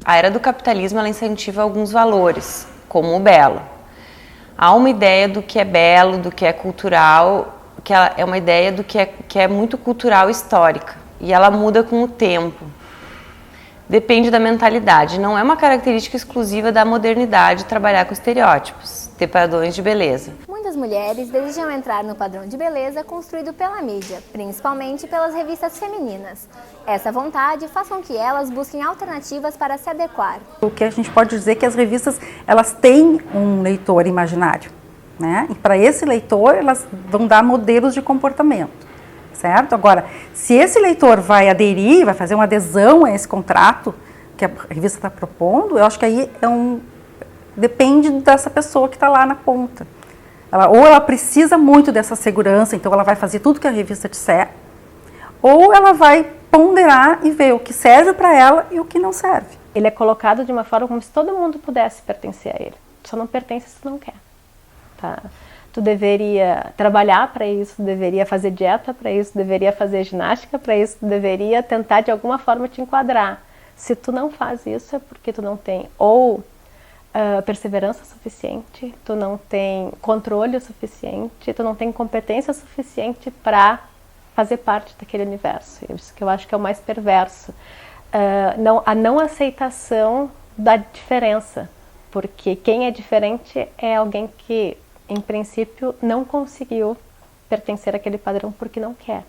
A era do capitalismo ela incentiva alguns valores, como o belo. Há uma ideia do que é belo, do que é cultural, que é uma ideia do que é muito cultural e histórica, e ela muda com o tempo. Depende da mentalidade, não é uma característica exclusiva da modernidade trabalhar com estereótipos, ter padrões de beleza. Muitas mulheres desejam entrar no padrão de beleza construído pela mídia, principalmente pelas revistas femininas. Essa vontade faz com que elas busquem alternativas para se adequar. O que a gente pode dizer é que as revistas elas têm um leitor imaginário, né? E para esse leitor elas vão dar modelos de comportamento. Certo? Agora, se esse leitor vai aderir, vai fazer uma adesão a esse contrato que a revista está propondo, eu acho que aí depende dessa pessoa que está lá na ponta. Ou ela precisa muito dessa segurança, então ela vai fazer tudo que a revista disser, ou ela vai ponderar e ver o que serve para ela e o que não serve. Ele é colocado de uma forma como se todo mundo pudesse pertencer a ele. Só não pertence se tu não quer. Tá? Tu deveria trabalhar para isso, tu deveria fazer dieta para isso, tu deveria fazer ginástica para isso, tu deveria tentar de alguma forma te enquadrar. Se tu não faz isso é porque tu não tem ou perseverança suficiente, tu não tem controle suficiente, tu não tem competência suficiente para fazer parte daquele universo. Isso que eu acho que é o mais perverso. A não aceitação da diferença, porque quem é diferente é alguém que em princípio, não conseguiu pertencer àquele padrão porque não quer,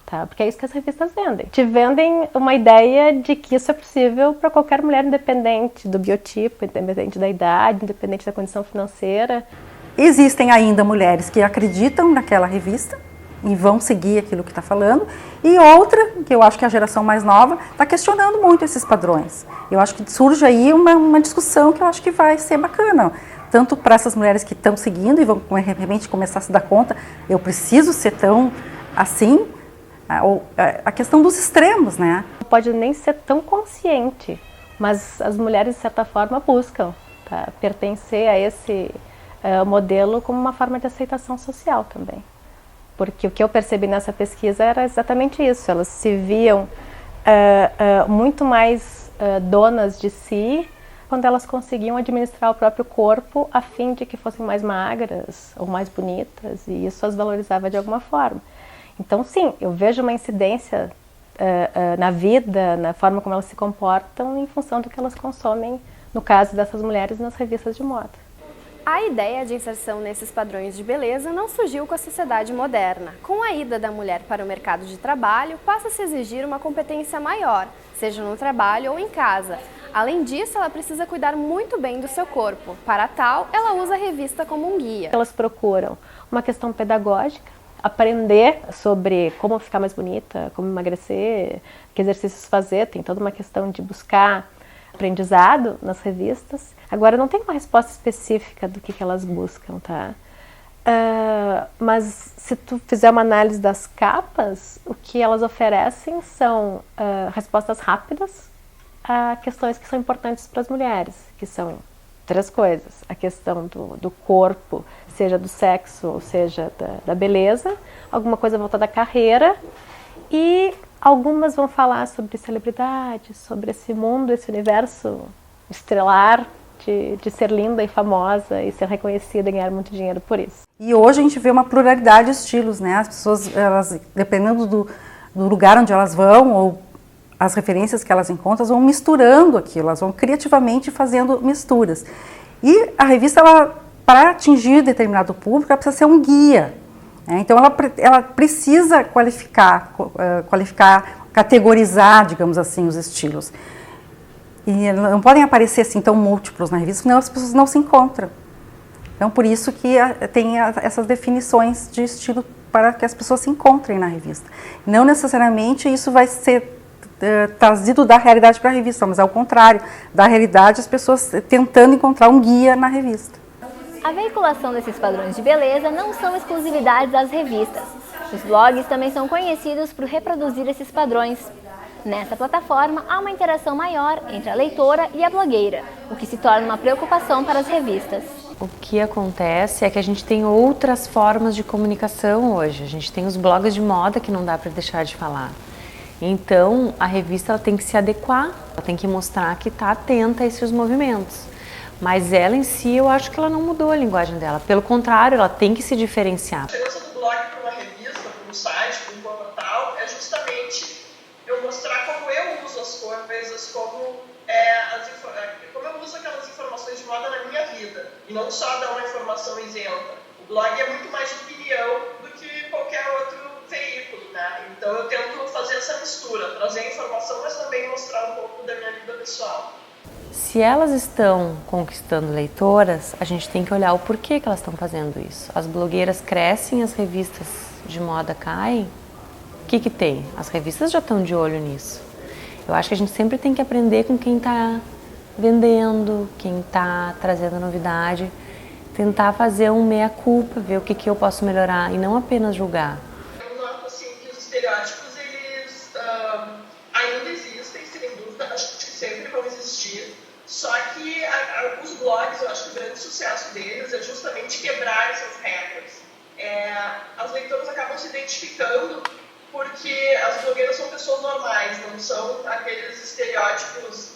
tá? Porque é isso que as revistas vendem. Te vendem uma ideia de que isso é possível para qualquer mulher, independente do biotipo, independente da idade, independente da condição financeira. Existem ainda mulheres que acreditam naquela revista e vão seguir aquilo que está falando, e outra, que eu acho que a geração mais nova, está questionando muito esses padrões. Eu acho que surge aí uma discussão que eu acho que vai ser bacana, tanto para essas mulheres que estão seguindo e vão realmente começar a se dar conta, eu preciso ser tão assim, ou a questão dos extremos, né? Pode nem ser tão consciente, mas as mulheres, de certa forma, buscam, tá? Pertencer a esse modelo como uma forma de aceitação social também. Porque o que eu percebi nessa pesquisa era exatamente isso, elas se viam muito mais donas de si, quando elas conseguiam administrar o próprio corpo a fim de que fossem mais magras ou mais bonitas, e isso as valorizava de alguma forma. Então, sim, eu vejo uma incidência na vida, na forma como elas se comportam, em função do que elas consomem, no caso dessas mulheres, nas revistas de moda. A ideia de inserção nesses padrões de beleza não surgiu com a sociedade moderna. Com a ida da mulher para o mercado de trabalho, passa a se exigir uma competência maior, seja no trabalho ou em casa. Além disso, ela precisa cuidar muito bem do seu corpo. Para tal, ela usa a revista como um guia. Elas procuram uma questão pedagógica, aprender sobre como ficar mais bonita, como emagrecer, que exercícios fazer, tem toda uma questão de buscar aprendizado nas revistas. Agora, não tem uma resposta específica do que elas buscam, tá? Mas se tu fizer uma análise das capas, o que elas oferecem são respostas rápidas a questões que são importantes para as mulheres, que são 3 coisas. A questão do corpo, seja do sexo ou seja da beleza, alguma coisa voltada à carreira, e algumas vão falar sobre celebridade, sobre esse mundo, esse universo estrelar de ser linda e famosa e ser reconhecida e ganhar muito dinheiro por isso. E hoje a gente vê uma pluralidade de estilos, né? As pessoas, elas, dependendo do lugar onde elas vão ou as referências que elas encontram, vão misturando aquilo, elas vão criativamente fazendo misturas. E a revista, para atingir determinado público, ela precisa ser um guia. Né? Então, ela precisa qualificar, categorizar, digamos assim, os estilos. E não podem aparecer assim tão múltiplos na revista, senão as pessoas não se encontram. Então, por isso que tem essas definições de estilo para que as pessoas se encontrem na revista. Não necessariamente isso vai ser trazido da realidade para a revista, mas ao contrário, da realidade as pessoas tentando encontrar um guia na revista. A veiculação desses padrões de beleza não são exclusividades das revistas. Os blogs também são conhecidos por reproduzir esses padrões. Nessa plataforma, há uma interação maior entre a leitora e a blogueira, o que se torna uma preocupação para as revistas. O que acontece é que a gente tem outras formas de comunicação hoje. A gente tem os blogs de moda que não dá para deixar de falar. Então, a revista ela tem que se adequar, ela tem que mostrar que está atenta a esses movimentos. Mas ela em si, eu acho que ela não mudou a linguagem dela. Pelo contrário, ela tem que se diferenciar. A diferença do blog para uma revista, para um site, para um portal, é justamente eu mostrar como eu uso as coisas, como eu uso aquelas informações de moda na minha vida. E não só dar uma informação isenta. O blog é muito mais opinião do que qualquer outro veículo, né? Então eu tento fazer essa mistura, trazer informação, mas também mostrar um pouco da minha vida pessoal. Se elas estão conquistando leitoras, a gente tem que olhar o porquê que elas estão fazendo isso. As blogueiras crescem, as revistas de moda caem. O que tem? As revistas já estão de olho nisso. Eu acho que a gente sempre tem que aprender com quem está vendendo, quem está trazendo novidade, tentar fazer um meia-culpa, ver o que eu posso melhorar e não apenas julgar. Eu noto assim, que os estereótipos eles ainda existem, sem dúvida, acho que sempre vão existir. Só que os blogs, eu acho que o grande sucesso deles é justamente quebrar essas regras. As leitoras acabam se identificando porque as blogueiras são pessoas normais, não são aqueles estereótipos,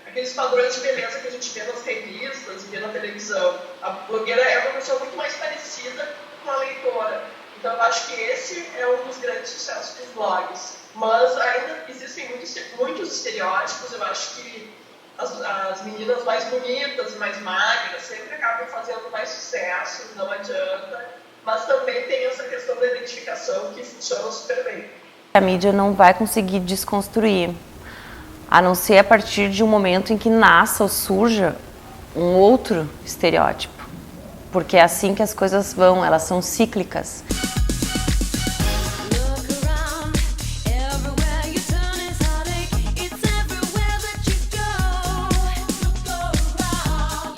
aqueles padrões de beleza que a gente vê nas revistas e vê na televisão. A blogueira é uma pessoa muito mais parecida com a leitora. Então eu acho que esse é um dos grandes sucessos dos blogs. Mas ainda existem muitos estereótipos, eu acho que as meninas mais bonitas e mais magras sempre acabam fazendo mais sucesso, não adianta. Mas também tem essa questão da identificação que funciona super bem. A mídia não vai conseguir desconstruir, a não ser a partir de um momento em que nasça ou surja um outro estereótipo. Porque é assim que as coisas vão, elas são cíclicas.